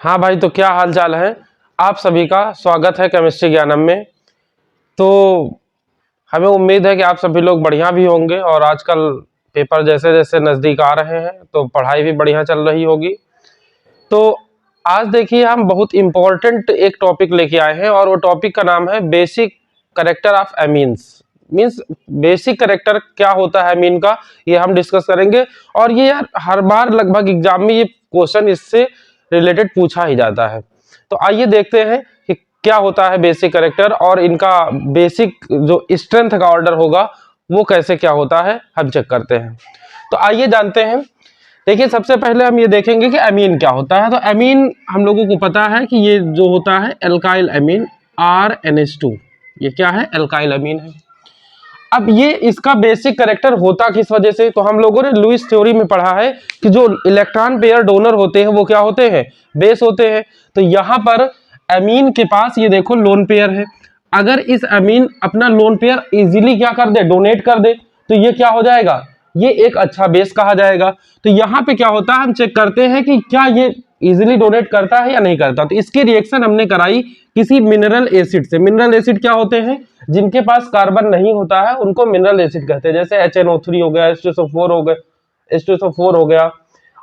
हाँ भाई, तो क्या हाल चाल है। आप सभी का स्वागत है केमिस्ट्री ज्ञानम में। तो हमें उम्मीद है कि आप सभी लोग बढ़िया भी होंगे और आजकल पेपर जैसे जैसे नज़दीक आ रहे हैं तो पढ़ाई भी बढ़िया चल रही होगी। तो आज देखिए, हम बहुत इम्पोर्टेंट एक टॉपिक लेके आए हैं और वो टॉपिक का नाम है basic character of amines. Means basic character क्या होता है एमीन का, ये हम डिस्कस करेंगे। और ये यार हर बार लगभग एग्जाम में ये क्वेश्चन इससे रिलेटेड पूछा ही जाता है। तो आइए देखते हैं कि क्या होता है बेसिक करेक्टर और इनका बेसिक जो स्ट्रेंथ का ऑर्डर होगा वो कैसे क्या होता है, हम चेक करते हैं। तो आइए जानते हैं। देखिए, सबसे पहले हम ये देखेंगे कि अमीन क्या होता है। तो अमीन हम लोगों को पता है कि ये जो होता है एल्काइल अमीन RNH2, ये क्या है, एल्काइल अमीन है। अब ये इसका बेसिक करेक्टर होता किस वजह से, तो हम लोगों ने लुईस थ्योरी में पढ़ा है कि जो इलेक्ट्रॉन पेयर डोनर होते हैं वो क्या होते हैं, बेस होते हैं। तो यहाँ पर अमीन के पास ये देखो लोन पेयर है। अगर इस अमीन अपना लोन पेयर इजीली क्या कर दे, डोनेट कर दे, तो ये क्या हो जाएगा, ये एक अच्छा बेस कहा जाएगा। तो यहाँ पे क्या होता है, हम चेक करते हैं कि क्या ये इजीली डोनेट करता है या नहीं करता। तो इसकी रिएक्शन हमने कराई किसी मिनरल एसिड से। मिनरल एसिड क्या होते हैं, जिनके पास कार्बन नहीं होता है उनको मिनरल एसिड कहते हैं। जैसे HNO3 हो गया, H2SO4 हो गया, H2SO4 हो गया,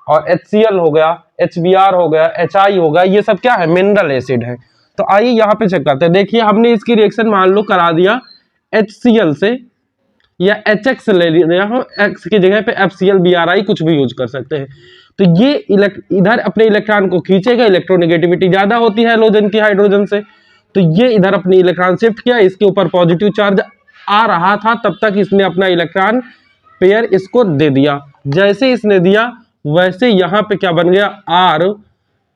और HCl हो गया, HBr हो गया, HI हो गया, ये सब क्या है, मिनरल एसिड है। तो आइए यहाँ पे चेक करते हैं। देखिए, हमने इसकी रिएक्शन मान लो करा दिया HCl से या HX ले लिया, हम X की जगह पे FCl BRI कुछ भी यूज कर सकते हैं। तो ये इधर अपने इलेक्ट्रॉन को खींचेगा, इलेक्ट्रोनेगेटिविटी ज्यादा होती है हैलोजन की हाइड्रोजन से। तो ये इधर अपनी इलेक्ट्रॉन शिफ्ट किया, इसके ऊपर पॉजिटिव चार्ज आ रहा था, तब तक इसने अपना इलेक्ट्रॉन पेयर इसको दे दिया। जैसे इसने दिया वैसे यहाँ पे क्या बन गया,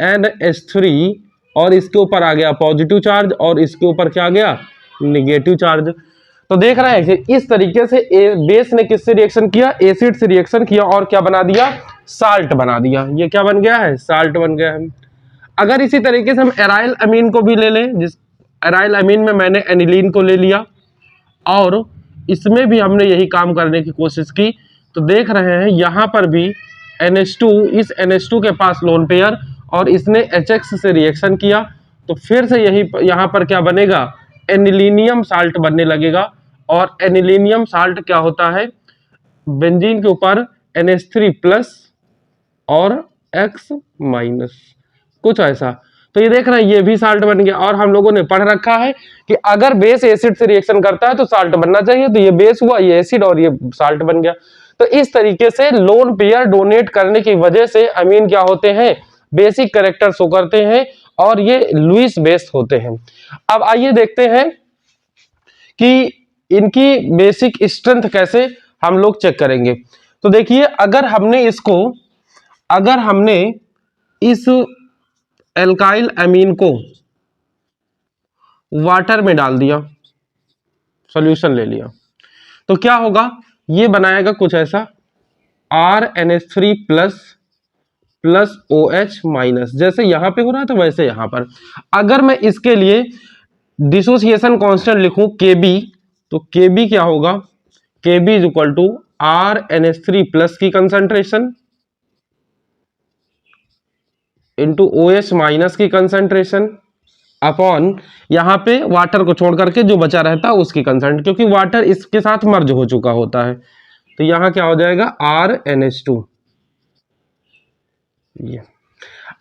RNH3, और इसके ऊपर आ गया पॉजिटिव चार्ज और इसके ऊपर क्या आ गया, निगेटिव चार्ज। तो देख रहे हैं कि इस तरीके से बेस ने किससे रिएक्शन किया, एसिड से रिएक्शन किया और क्या बना दिया, साल्ट बना दिया। ये क्या बन गया है, साल्ट बन गया है। अगर इसी तरीके से हम एराइल अमीन को भी ले लें, जिस एराइल अमीन में मैंने एनिलीन को ले लिया और इसमें भी हमने यही काम करने की कोशिश की, तो देख रहे हैं यहाँ पर भी NH2, इस NH2 के पास लोन पेयर और इसने HX से रिएक्शन किया, तो फिर से यही यहाँ पर क्या बनेगा, एनिलीनियम साल्ट बनने लगेगा। और एनिलीनियम साल्ट क्या होता है, बेंजीन के ऊपर NH3 प्लस और X माइनस, कुछ ऐसा। तो ये देख रहे हैं ये भी साल्ट बन गया। और हम लोगों ने पढ़ रखा है कि अगर बेस एसिड से रिएक्शन करता है तो साल्ट बनना चाहिए। तो ये बेस हुआ, ये एसिड, और ये साल्ट बन गया। तो इस तरीके से लोन पेयर डोनेट करने की वजह से अमीन क्या होते हैं, बेसिक कैरेक्टर शो करते हैं और ये लुईस बेस होते हैं। अब आइए देखते हैं कि इनकी बेसिक स्ट्रेंथ कैसे हम लोग चेक करेंगे। तो देखिए, अगर हमने इस एल्काइल अमीन को वाटर में डाल दिया, सॉल्यूशन ले लिया, तो क्या होगा, ये बनाएगा कुछ ऐसा, RNH3 plus plus OH minus. जैसे यहां पे हो रहा था वैसे यहां पर। अगर मैं इसके लिए डिसोसिएशन कांस्टेंट लिखूं KB, तो KB क्या होगा, KB is equal to RNH3 plus की कंसंट्रेशन इंटू OH माइनस की कंसंट्रेशन अपॉन यहाँ पे वाटर को छोड़ करके जो बचा रहता है उसकी कंसंट्रेशन, क्योंकि वाटर इसके साथ मर्ज हो चुका होता है। तो यहाँ क्या हो जाएगा, RNH2। ये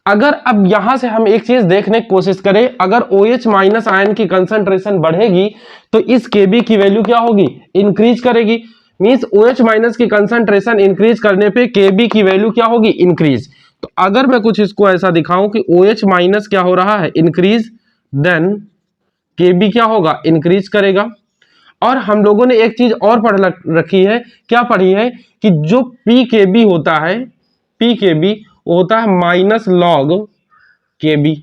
अगर अब यहां से हम एक चीज देखने की कोशिश करें, अगर OH माइनस आयन की कंसंट्रेशन बढ़ेगी तो इस KB की वैल्यू क्या होगी, इंक्रीज करेगी। मींस OH माइनस की कंसंट्रेशन इंक्रीज करने पे KB की वैल्यू क्या होगी, इंक्रीज। तो अगर मैं कुछ इसको ऐसा दिखाऊं कि OH माइनस क्या हो रहा है, इंक्रीज, देन KB क्या होगा, इंक्रीज करेगा। और हम लोगों ने एक चीज और पढ़ रखी है, क्या पढ़ी है, कि जो PKB होता है, PKB होता है माइनस लॉग KB।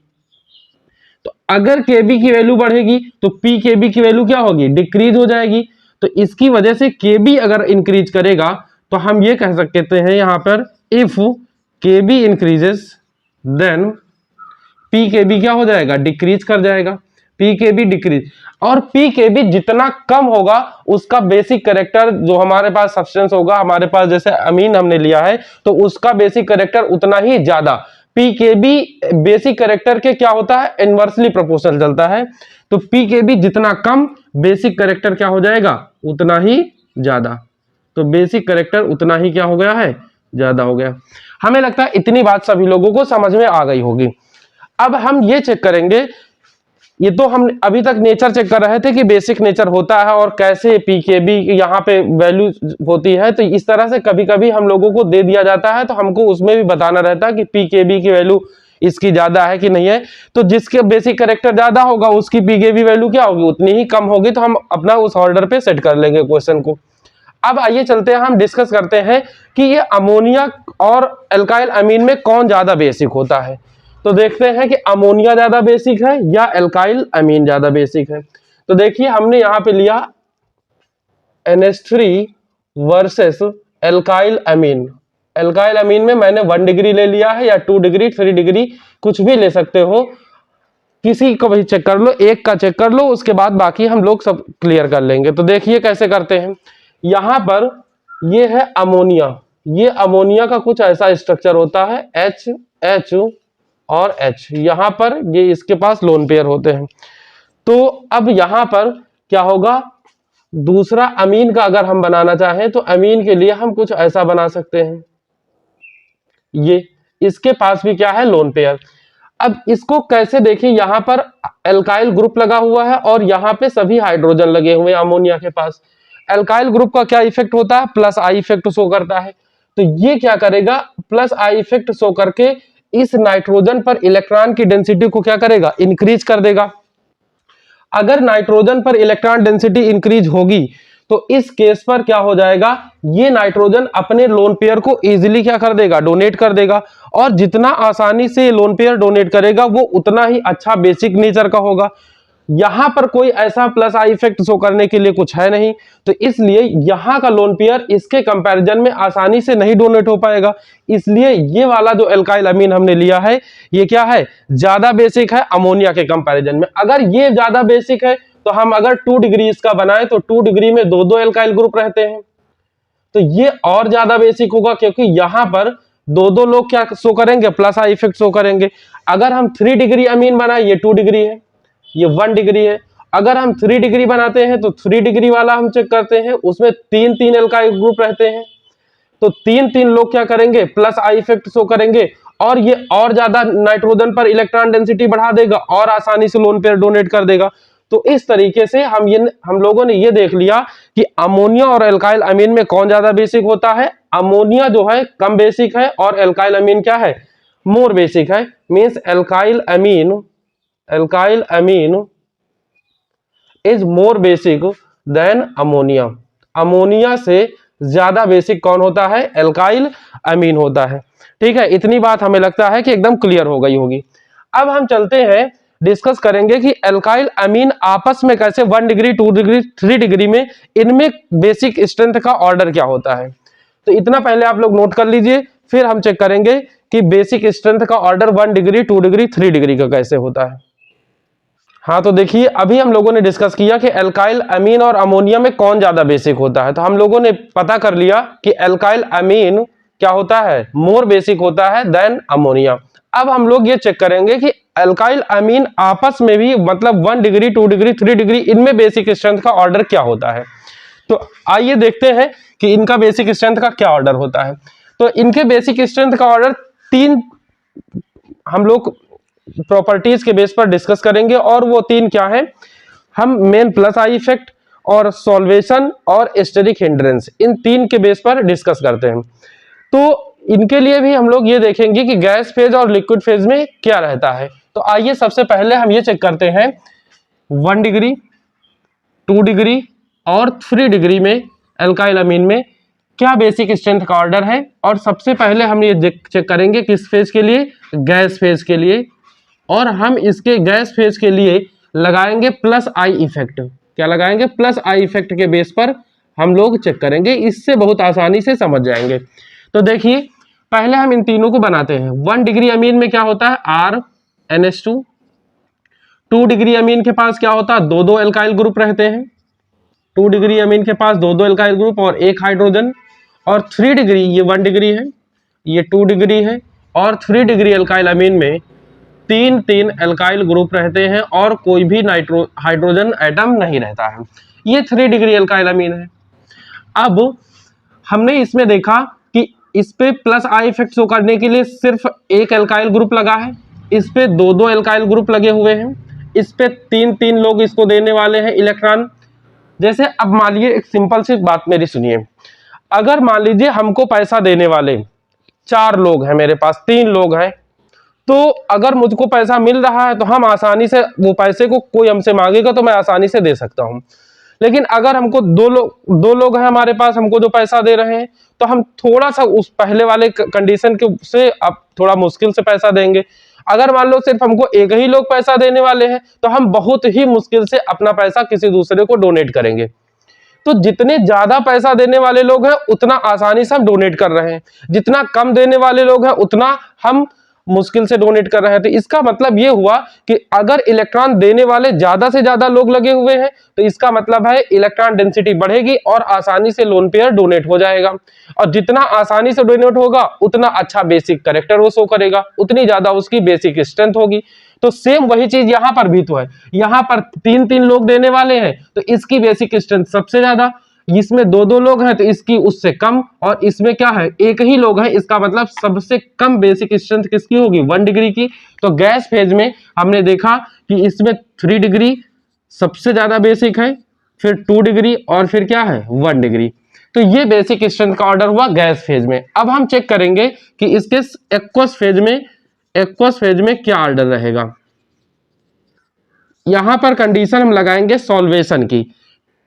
तो अगर KB की वैल्यू बढ़ेगी तो PKB की वैल्यू क्या होगी, डिक्रीज हो जाएगी। तो इसकी वजह से KB अगर इंक्रीज करेगा तो हम ये कह सकते हैं यहां पर, if KB increases then PKB क्या हो जाएगा, डिक्रीज कर जाएगा। PKB डिक्रीज, और PKB जितना कम होगा उसका बेसिक कैरेक्टर, जो हमारे पास सब्सटेंस होगा, हमारे पास जैसे अमीन हमने लिया है तो उसका बेसिक कैरेक्टर उतना ही ज्यादा। पीकेबी बेसिक कैरेक्टर के क्या होता है, इनवर्सली प्रोपोर्शनल चलता है। तो पीकेबी जितना कम बेसिक कैरेक्टर क्या हो जाएगा, उतना ही ज्यादा। तो बेसिक कैरेक्टर उतना ही क्या हो गया है, ज्यादा हो गया। हमें लगता है इतनी बात सभी लोगों को समझ में आ गई होगी। अब हम ये चेक करेंगे, ये तो हम अभी तक नेचर चेक कर रहे थे कि बेसिक नेचर होता है और कैसे पीकेबी यहाँ पे वैल्यू होती है। तो इस तरह से कभी कभी हम लोगों को दे दिया जाता है, तो हमको उसमें भी बताना रहता है कि पीकेबी की वैल्यू इसकी ज्यादा है कि नहीं है। तो जिसके बेसिक कैरेक्टर ज्यादा होगा उसकी पीकेबी वैल्यू क्या होगी, उतनी ही कम होगी। तो हम अपना उस ऑर्डर पे सेट कर लेंगे क्वेश्चन को। अब आइए चलते हैं, हम डिस्कस करते हैं कि ये अमोनिया और एल्काइल अमीन में कौन ज्यादा बेसिक होता है। तो देखते हैं कि अमोनिया ज्यादा बेसिक है या एल्काइल अमीन ज्यादा बेसिक है। तो देखिए हमने यहां पे लिया NH3 वर्सेस एल्काइल अमीन। एल्काइल अमीन में मैंने 1 डिग्री ले लिया है, या 2 डिग्री 3 डिग्री कुछ भी ले सकते हो, किसी को भी चेक कर लो, एक का चेक कर लो, उसके बाद बाकी हम लोग सब क्लियर कर लेंगे। तो देखिए कैसे करते हैं। यहां पर ये है अमोनिया, ये अमोनिया का कुछ ऐसा स्ट्रक्चर होता है, H और H। यहां पर ये इसके पास लोन पेयर होते हैं। तो अब यहां पर क्या होगा, दूसरा अमीन का अगर हम बनाना चाहें तो अमीन के लिए हम कुछ ऐसा बना सकते हैं, ये इसके पास भी क्या है, लोन पेयर। अब इसको कैसे देखिए, यहां पर एल्काइल ग्रुप लगा हुआ है और यहां पे सभी हाइड्रोजन लगे हुए हैं अमोनिया के पास। एल्काइल ग्रुप का क्या इफेक्ट होता है, प्लस आई इफेक्ट शो करता है। तो ये क्या करेगा, प्लस आई इफेक्ट शो करके इस नाइट्रोजन पर इलेक्ट्रॉन की डेंसिटी को क्या करेगा, इंक्रीज कर देगा। अगर नाइट्रोजन पर इलेक्ट्रॉन डेंसिटी इंक्रीज होगी तो इस केस पर क्या हो जाएगा, ये नाइट्रोजन अपने लोन पेयर को इजीली क्या कर देगा, डोनेट कर देगा। और जितना आसानी से लोन पेयर डोनेट करेगा वो उतना ही अच्छा बेसिक नेचर का होगा। यहां पर कोई ऐसा प्लस आई इफेक्ट शो करने के लिए कुछ है नहीं, तो इसलिए यहां का लोन पेयर इसके कंपैरिजन में आसानी से नहीं डोनेट हो पाएगा। इसलिए ये वाला जो एल्काइल अमीन हमने लिया है ये क्या है, ज्यादा बेसिक है अमोनिया के कंपैरिजन में। अगर ये ज्यादा बेसिक है तो हम अगर 2 डिग्री इसका बनाए तो 2 डिग्री में दो एल्काइल ग्रुप रहते हैं, तो ये और ज्यादा बेसिक होगा, क्योंकि यहां पर दो लोग क्या शो करेंगे, प्लस आई इफेक्ट शो करेंगे। अगर हम 3 डिग्री अमीन बनाए, ये 2 डिग्री है, ये 1 डिग्री है। अगर हम 3 डिग्री बनाते हैं तो 3 डिग्री वाला हम चेक करते हैं, उसमें 3 एल्काइल ग्रुप रहते हैं। तो 3 लोग क्या करेंगे, प्लस आई इफेक्ट शो करेंगे, और ये और ज्यादा नाइट्रोजन पर इलेक्ट्रॉन डेंसिटी बढ़ा देगा और आसानी से लोन पेयर डोनेट कर देगा। तो इस तरीके से हम लोगों ने ये देख लिया कि अमोनिया और एल्काइल अमीन में कौन ज्यादा बेसिक होता है। अमोनिया जो है कम बेसिक है और एल्काइल अमीन क्या है, मोर बेसिक है। Means alkyl amine is more basic than ammonia. Ammonia से ज्यादा बेसिक कौन होता है, एल्काइल अमीन होता है। ठीक है, इतनी बात हमें लगता है कि एकदम क्लियर हो गई होगी। अब हम चलते हैं, डिस्कस करेंगे कि एल्काइल अमीन आपस में कैसे 1 डिग्री 2 डिग्री 3 डिग्री में इनमें बेसिक स्ट्रेंथ का ऑर्डर क्या होता है। तो इतना पहले आप लोग नोट कर लीजिए, फिर हम चेक करेंगे कि बेसिक स्ट्रेंथ का ऑर्डर 1 डिग्री 2 डिग्री 3 डिग्री का कैसे होता है। हाँ, तो देखिए अभी हम लोगों ने डिस्कस किया कि एल्काइल अमीन और अमोनिया में कौन ज्यादा बेसिक होता है। तो हम लोगों ने पता कर लिया कि एल्काइल अमीन क्या होता है, मोर बेसिक होता है देन अमोनिया। अब हम लोग ये चेक करेंगे कि एल्काइल अमीन आपस में भी, मतलब 1 डिग्री 2 डिग्री 3 डिग्री, इनमें बेसिक स्ट्रेंथ का ऑर्डर क्या होता है। तो आइए देखते हैं कि इनका बेसिक स्ट्रेंथ का क्या ऑर्डर होता है। तो इनके बेसिक स्ट्रेंथ का ऑर्डर 3 हम लोग प्रॉपर्टीज के बेस पर डिस्कस करेंगे, और वो 3 क्या है, हम मेन प्लस आई इफेक्ट और सॉल्वेशन और स्टेरिक हिंड्रेंस, इन 3 के बेस पर डिस्कस करते हैं। तो इनके लिए भी हम लोग ये देखेंगे कि गैस फेज और लिक्विड फेज में क्या रहता है। तो आइए सबसे पहले हम ये चेक करते हैं 1 डिग्री 2 डिग्री और 3 डिग्री में एल्काइल अमीन में क्या बेसिक स्ट्रेंथ का ऑर्डर है। और सबसे पहले हम ये चेक करेंगे किस फेज के लिए, गैस फेज के लिए, और हम इसके गैस फेज के लिए लगाएंगे प्लस आई इफेक्ट। क्या लगाएंगे, प्लस आई इफेक्ट के बेस पर हम लोग चेक करेंगे, इससे बहुत आसानी से समझ जाएंगे। तो देखिए पहले हम इन तीनों को बनाते हैं। 1 डिग्री अमीन में क्या होता है, RNH2। 2 डिग्री अमीन के पास क्या होता है, दो एल्काइल ग्रुप रहते हैं। 2 डिग्री अमीन के पास दो एल्काइल ग्रुप और एक हाइड्रोजन। और 3 डिग्री, ये 1 डिग्री है, ये 2 डिग्री है, और 3 डिग्री एल्काइल अमीन में 3 एल्काइल ग्रुप रहते हैं और कोई भी हाइड्रोजन एटम नहीं रहता है। ये 3 डिग्री एल्काइल अमीन है। अब हमने इसमें देखा कि इस पे प्लस आई इफेक्ट शो करने के लिए सिर्फ एक एल्काइल ग्रुप लगा है, इस पे दो एल्काइल ग्रुप लगे हुए हैं, इस पे 3 लोग इसको देने वाले हैं इलेक्ट्रॉन। जैसे अब मान लीजिए एक सिंपल सी बात मेरी सुनिए, अगर मान लीजिए हमको पैसा देने वाले 4 लोग हैं, मेरे पास 3 लोग हैं, तो अगर मुझको पैसा मिल रहा है तो हम आसानी से वो पैसे को कोई हमसे मांगेगा तो मैं आसानी से दे सकता हूं। लेकिन अगर हमको दो लोग हैं हमारे पास, हमको जो पैसा दे रहे हैं, तो हम थोड़ा सा उस पहले वाले कंडीशन के से अब थोड़ा मुश्किल से पैसा देंगे। अगर मान लो सिर्फ हमको एक ही लोग पैसा देने वाले हैं तो हम बहुत ही मुश्किल से अपना पैसा किसी दूसरे को डोनेट करेंगे। तो जितने ज्यादा पैसा देने वाले लोग हैं उतना आसानी से हम डोनेट कर रहे हैं, जितना कम देने वाले लोग हैं उतना हम मुश्किल से डोनेट कर रहे हैं। तो इसका मतलब ये हुआ कि अगर इलेक्ट्रॉन देने वाले ज्यादा से ज्यादा लोग लगे हुए हैं तो इसका मतलब है इलेक्ट्रॉन डेंसिटी बढ़ेगी और आसानी से लोन पेयर डोनेट हो जाएगा, और जितना आसानी से डोनेट होगा उतना अच्छा बेसिक कैरेक्टर वो शो करेगा, उतनी ज्यादा उसकी बेसिक स्ट्रेंथ होगी। तो सेम वही चीज यहां पर भी तो है, यहां पर 3 लोग देने वाले हैं तो इसकी बेसिक स्ट्रेंथ सबसे ज्यादा, इसमें 2 लोग हैं तो इसकी उससे कम, और इसमें क्या है एक ही लोग हैं, इसका मतलब सबसे कम बेसिक स्ट्रेंथ किसकी होगी 1 डिग्री की। तो गैस फेज में हमने देखा कि इसमें 3 डिग्री सबसे ज्यादा बेसिक है, फिर 2 डिग्री और फिर क्या है 1 डिग्री। तो ये बेसिक स्ट्रेंथ का ऑर्डर हुआ गैस फेज में। अब हम चेक करेंगे कि इसके एक्वस फेज में क्या ऑर्डर रहेगा। यहां पर कंडीशन हम लगाएंगे सॉल्वेशन की,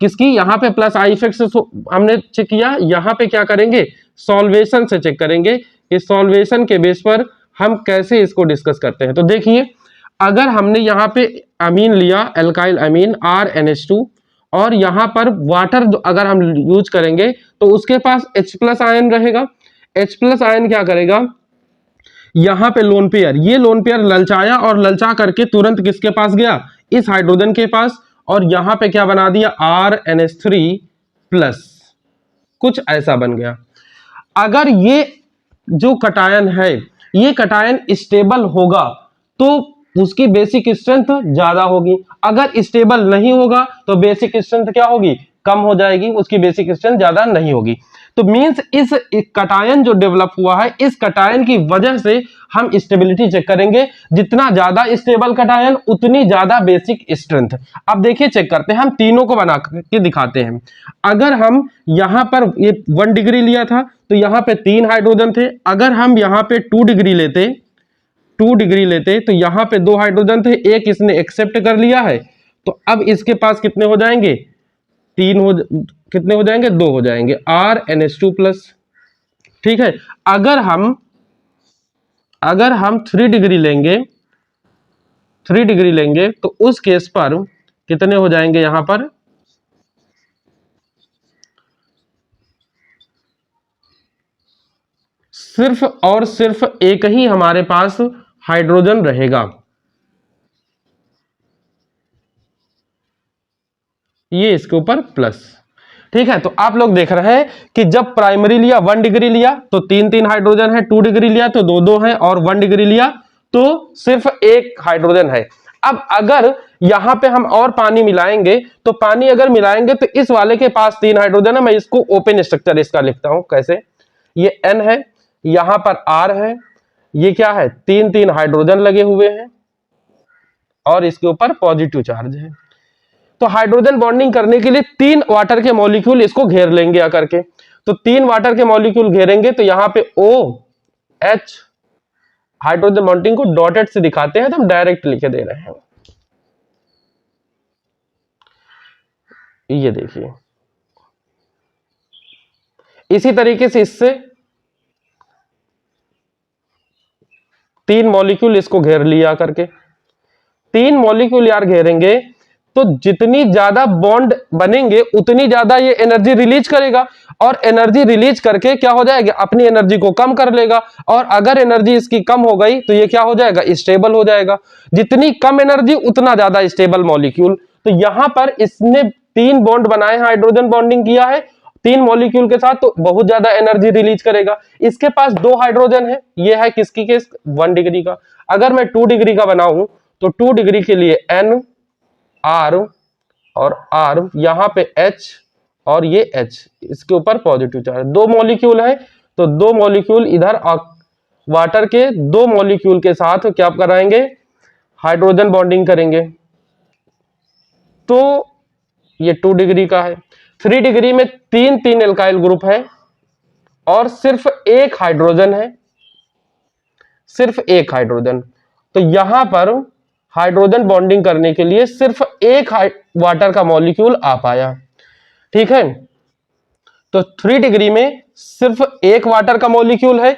किसकी, यहां पे प्लस आई इफेक्ट से हमने चेक किया, यहां पे क्या करेंगे सॉल्वेशन से चेक करेंगे कि सॉल्वेशन के बेस पर हम कैसे इसको डिस्कस करते हैं। तो देखिए अगर हमने यहां पे अमीन लिया एल्काइल अमीन RNH2 और यहां पर वाटर अगर हम यूज करेंगे तो उसके पास H+ आयन रहेगा। H+ आयन क्या करेगा, यहां पे लोन पेयर, ये लोन पेयर ललचाया और ललचा करके तुरंत किसके पास गया, इस हाइड्रोजन के पास, और यहां पे क्या बना दिया RNH3+, कुछ ऐसा बन गया। अगर ये जो कटायन है ये कटायन स्टेबल होगा तो उसकी बेसिक स्ट्रेंथ ज्यादा होगी, अगर स्टेबल नहीं होगा तो बेसिक स्ट्रेंथ क्या होगी कम हो जाएगी, उसकी बेसिक स्ट्रेंथ ज्यादा नहीं होगी। तो मींस इस कटायन जो डेवलप हुआ है इस कटायन की वजह से हम स्टेबिलिटी चेक करेंगे, जितना ज्यादा स्टेबल कटायन उतनी ज्यादा बेसिक स्ट्रेंथ। अब देखिए चेक करते हैं, हम तीनों को बना के दिखाते हैं। अगर हम यहां पर ये 1 डिग्री लिया था तो यहां पे 3 हाइड्रोजन थे, अगर हम यहां पे 2 डिग्री लेते तो यहां पे 2 हाइड्रोजन थे, एक इसने एक्सेप्ट कर लिया है, तो अब इसके पास कितने हो जाएंगे, कितने हो जाएंगे 2 हो जाएंगे RNH2+। ठीक है, अगर हम 3 डिग्री लेंगे तो उस केस पर कितने हो जाएंगे, यहां पर सिर्फ और सिर्फ एक ही हमारे पास हाइड्रोजन रहेगा, ये इसके ऊपर प्लस। ठीक है, तो आप लोग देख रहे हैं कि जब प्राइमरी लिया 1 डिग्री लिया तो 3 हाइड्रोजन है, 2 डिग्री लिया तो 2 है, और 1 डिग्री लिया तो सिर्फ 1 हाइड्रोजन है। अब अगर यहां पे हम और पानी मिलाएंगे तो पानी अगर मिलाएंगे तो इस वाले के पास 3 हाइड्रोजन है, मैं इसको ओपन स्ट्रक्चर इसका लिखता हूं कैसे, ये N है, यहां पर R है, ये क्या है 3 हाइड्रोजन लगे हुए हैं और इसके ऊपर पॉजिटिव चार्ज है। तो हाइड्रोजन बॉन्डिंग करने के लिए 3 वाटर के मॉलिक्यूल इसको घेर लेंगे आकर के, तो 3 वाटर के मॉलिक्यूल घेरेंगे तो यहां पे OH हाइड्रोजन बॉन्डिंग को डॉटेड से दिखाते हैं, तो हम डायरेक्ट लिखे दे रहे हैं। ये देखिए इसी तरीके से इससे 3 मॉलिक्यूल इसको घेर लिया करके, 3 मॉलिक्यूल यार घेरेंगे तो जितनी ज्यादा बॉन्ड बनेंगे उतनी ज्यादा ये एनर्जी रिलीज करेगा, और एनर्जी रिलीज करके क्या हो जाएगा अपनी एनर्जी को कम कर लेगा, और अगर एनर्जी इसकी कम हो गई तो ये क्या हो जाएगा स्टेबल हो जाएगा। जितनी कम एनर्जी उतना ज्यादा स्टेबल मॉलिक्यूल। तो यहां पर इसने 3 बॉन्ड बनाए, हाइड्रोजन बॉन्डिंग किया है, 3 मॉलिक्यूल के साथ, तो बहुत ज्यादा एनर्जी रिलीज करेगा। इसके पास 2 हाइड्रोजन है, ये है किसकी केस 1 डिग्री का। अगर मैं 2 डिग्री का बनाऊं तो 2 डिग्री के लिए N R और R, यहां पे H और ये H, इसके ऊपर पॉजिटिव चार्ज, 2 मॉलिक्यूल है तो 2 मॉलिक्यूल इधर वाटर के 2 मॉलिक्यूल के साथ क्या कराएंगे, हाइड्रोजन बॉन्डिंग करेंगे। तो ये 2 डिग्री का है। 3 डिग्री में 3 एल्काइल ग्रुप है और सिर्फ एक हाइड्रोजन है, सिर्फ एक हाइड्रोजन। तो यहां पर हाइड्रोजन बॉन्डिंग करने के लिए सिर्फ एक वाटर का मॉलिक्यूल आ पाया, ठीक है। तो 3 डिग्री में सिर्फ एक वाटर का मॉलिक्यूल है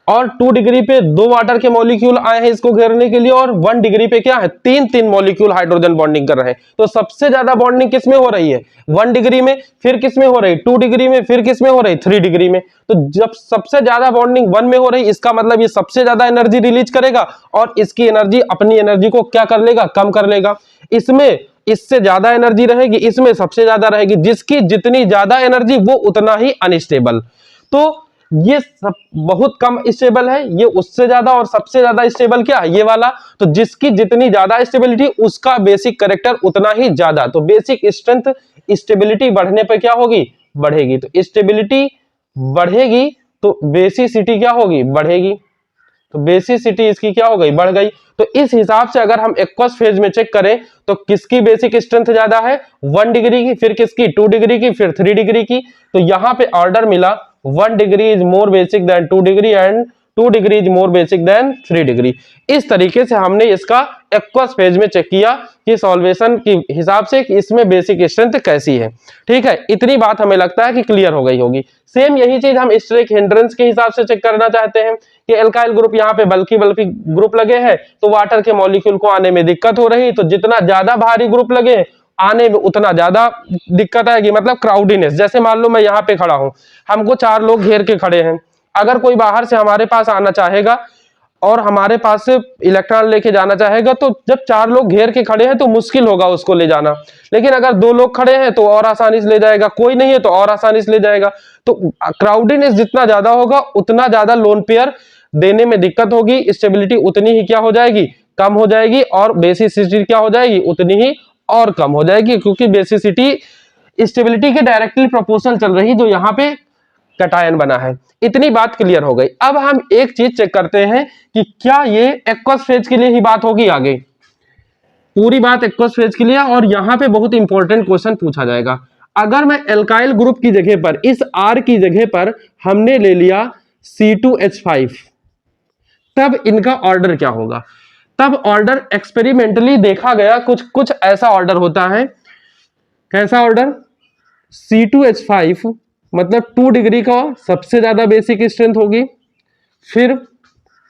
और 2 डिग्री पे 2 वाटर के मॉलिक्यूल आए हैं इसको घेरने के लिए, और 1 डिग्री पे क्या है 3 मॉलिक्यूल हाइड्रोजन बॉन्डिंग कर रहे हैं। तो सबसे ज्यादा बॉन्डिंग किस में हो रही है 1 डिग्री में, फिर किस में हो रही 2 डिग्री में, फिर किस में हो रही 3 डिग्री में। तो जब सबसे ज्यादा बॉन्डिंग 1 में हो रही, इसका मतलब ये सबसे ज्यादा एनर्जी रिलीज करेगा और इसकी एनर्जी अपनी एनर्जी को क्या कर लेगा, कम कर लेगा। इसमें इससे ज्यादा एनर्जी रहेगी, इसमें सबसे ज्यादा रहेगी, जिसकी जितनी ज्यादा एनर्जी वो उतना ही अनस्टेबल। तो ये सब बहुत कम स्टेबल है, ये उससे ज्यादा, और सबसे ज्यादा स्टेबल क्या है ये वाला। तो जिसकी जितनी ज्यादा स्टेबिलिटी उसका बेसिक कैरेक्टर उतना ही ज्यादा। तो बेसिक स्ट्रेंथ स्टेबिलिटी बढ़ने पर क्या होगी, बढ़ेगी। तो स्टेबिलिटी बढ़ेगी तो बेसिसिटी क्या होगी, बढ़ेगी। तो बेसिसिटी इसकी क्या हो गई, बढ़ गई। तो इस हिसाब से अगर हम एक्वस फेज में चेक करें तो किसकी बेसिक स्ट्रेंथ ज्यादा है 1 डिग्री की, फिर किसकी 2 डिग्री की, फिर 3 डिग्री की। तो यहां पे ऑर्डर मिला 1 degree is more basic than 2 degree and 2 degree is more basic than 3 degree. इस तरीके से हमने इसका एक्वस फेज में चेक किया कि सॉल्वेशन के हिसाब से कि इसमें बेसिक स्ट्रेंथ कैसी है, ठीक है। इतनी बात हमें लगता है कि क्लियर हो गई होगी। सेम यही चीज हम स्टेरिक हिंड्रेंस के हिसाब से चेक करना चाहते हैं कि एल्काइल ग्रुप यहाँ पे बल्कि ग्रुप लगे हैं तो वाटर के मॉलिक्यूल को आने में दिक्कत हो रही, तो जितना ज्यादा भारी ग्रुप लगे आने में उतना ज्यादा दिक्कत आएगी, मतलब क्राउडीनेस। जैसे मान लो मैं यहाँ पे खड़ा हूं, हमको 4 लोग घेर के खड़े हैं, अगर कोई बाहर से हमारे पास आना चाहेगा और हमारे पास से इलेक्ट्रॉन लेके जाना चाहेगा, तो जब 4 लोग घेर के खड़े हैं तो मुश्किल होगा उसको ले जाना। लेकिन अगर 2 लोग खड़े हैं तो और आसानी से ले जाएगा, कोई नहीं है तो और आसानी से ले जाएगा। तो क्राउडीनेस जितना ज्यादा होगा उतना ज्यादा लोन पेयर देने में दिक्कत होगी, स्टेबिलिटी उतनी ही क्या हो जाएगी, कम हो जाएगी, और बेसिसिटी क्या हो जाएगी, उतनी ही और कम हो जाएगी, क्योंकि बेसिसिटी स्टेबिलिटी के डायरेक्टली प्रोपोर्शनल चल रही जो यहाँ पे कैटायन बना है। इतनी बात क्लियर हो गई। अब हम एक चीज चेक करते हैं कि क्या ये एक्वस फेज के लिए ही बात होगी, आगे पूरी बात एक्वस फेज के लिए। और यहां पे बहुत इंपॉर्टेंट क्वेश्चन पूछा जाएगा। अगर मैं एल्काइल ग्रुप की जगह पर, इस R की जगह पर हमने ले लिया C2H5, तब इनका ऑर्डर क्या होगा। तब ऑर्डर एक्सपेरिमेंटली देखा गया कुछ ऐसा ऑर्डर होता है। कैसा ऑर्डर, C2H5 मतलब 2 डिग्री का सबसे ज्यादा बेसिक स्ट्रेंथ होगी, फिर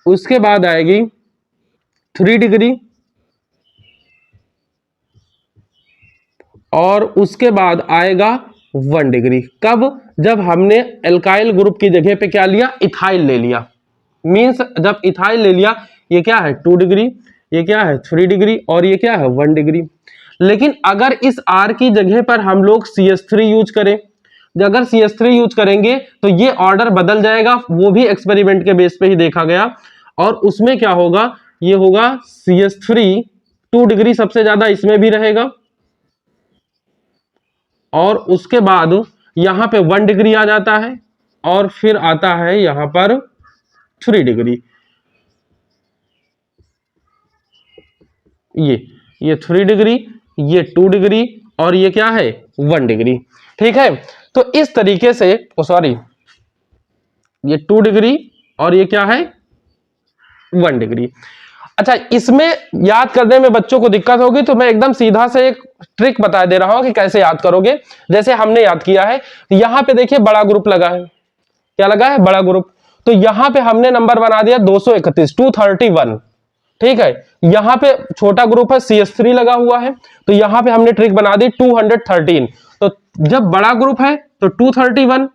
उसके बाद आएगी 3 डिग्री, और उसके बाद आएगा 1 डिग्री। कब, जब हमने एल्काइल ग्रुप की जगह पे क्या लिया, इथाइल ले लिया। मींस जब इथाइल ले लिया, ये क्या है 2 डिग्री, ये क्या है 3 डिग्री, और ये क्या है 1 डिग्री। लेकिन अगर इस R की जगह पर हम लोग CH3 यूज करें, अगर CH3 यूज करेंगे तो ये ऑर्डर बदल जाएगा। वो भी एक्सपेरिमेंट के बेस पे ही देखा गया, और उसमें क्या होगा, ये होगा CH3 2 डिग्री सबसे ज्यादा इसमें भी रहेगा, और उसके बाद यहां पे 1 डिग्री आ जाता है, और फिर आता है यहां पर 3 डिग्री। ये 3 डिग्री, ये 2 डिग्री, और ये क्या है 1 डिग्री, ठीक है। तो इस तरीके से, सॉरी, ये 2 डिग्री और ये क्या है 1 डिग्री। अच्छा, इसमें याद करने में बच्चों को दिक्कत होगी, तो मैं एकदम सीधा से एक ट्रिक बता दे रहा हूं कि कैसे याद करोगे। जैसे हमने याद किया है, यहां पे देखिए बड़ा ग्रुप लगा है, क्या लगा है, बड़ा ग्रुप। तो यहां पे हमने नंबर बना दिया 231, 231, ठीक है। यहां पे छोटा ग्रुप है CH3 लगा हुआ है, तो यहां पे हमने ट्रिक बना दी 213। तो जब बड़ा ग्रुप है तो 231,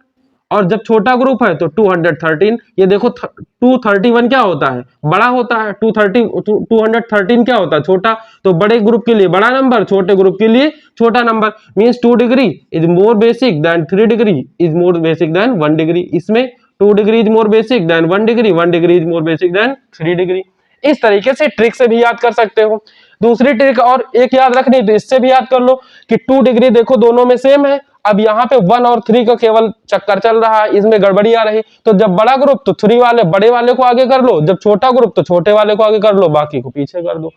और जब छोटा ग्रुप है तो 213। ये देखो 231 क्या होता है, बड़ा होता है। 213 क्या होता है, छोटा। तो बड़े ग्रुप के लिए बड़ा नंबर, छोटे ग्रुप के लिए छोटा number. Means 2 degree is more basic than 3 degree is more basic than 1 degree. इसमें 2 degree is more basic than 1 degree, 1 degree is more basic than 3 degree. इस तरीके से ट्रिक से भी याद कर सकते हो। दूसरी ट्रिक और एक याद रखनी, तो इससे भी याद कर लो कि 2 डिग्री देखो दोनों में सेम है। अब यहाँ पे 1 और 3 का केवल चक्कर चल रहा है, इसमें गड़बड़ी आ रही। तो जब बड़ा ग्रुप तो 3 वाले बड़े वाले को आगे कर लो, जब छोटा ग्रुप तो छोटे वाले को आगे कर लो, बाकी को पीछे कर दो।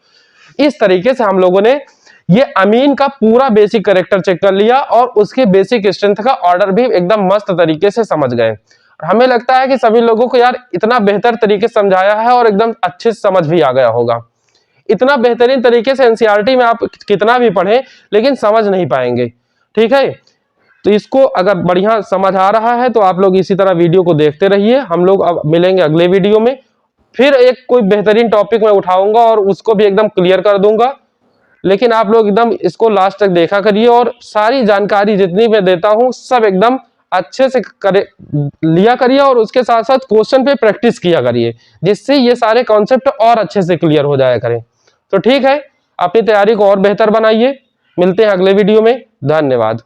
इस तरीके से हम लोगों ने ये अमीन का पूरा बेसिक कैरेक्टर चेक कर लिया और उसके बेसिक स्ट्रेंथ का ऑर्डर भी एकदम मस्त तरीके से समझ गए। हमें लगता है कि सभी लोगों को यार इतना बेहतर तरीके से समझाया है और एकदम अच्छे से समझ भी आ गया होगा। इतना बेहतरीन तरीके से एनसीईआरटी में आप कितना भी पढ़ें लेकिन समझ नहीं पाएंगे। ठीक है, तो इसको अगर बढ़िया समझ आ रहा है तो आप लोग इसी तरह वीडियो को देखते रहिए। हम लोग अब मिलेंगे अगले वीडियो में, फिर एक कोई बेहतरीन टॉपिक मैं उठाऊंगा और उसको भी एकदम क्लियर कर दूंगा। लेकिन आप लोग एकदम इसको लास्ट तक देखा करिए और सारी जानकारी जितनी मैं देता हूं सब एकदम अच्छे से करे लिया करिए और उसके साथ साथ क्वेश्चन पे प्रैक्टिस किया करिए, जिससे ये सारे कॉन्सेप्ट और अच्छे से क्लियर हो जाया करें। तो ठीक है, अपनी तैयारी को और बेहतर बनाइए। मिलते हैं अगले वीडियो में। धन्यवाद।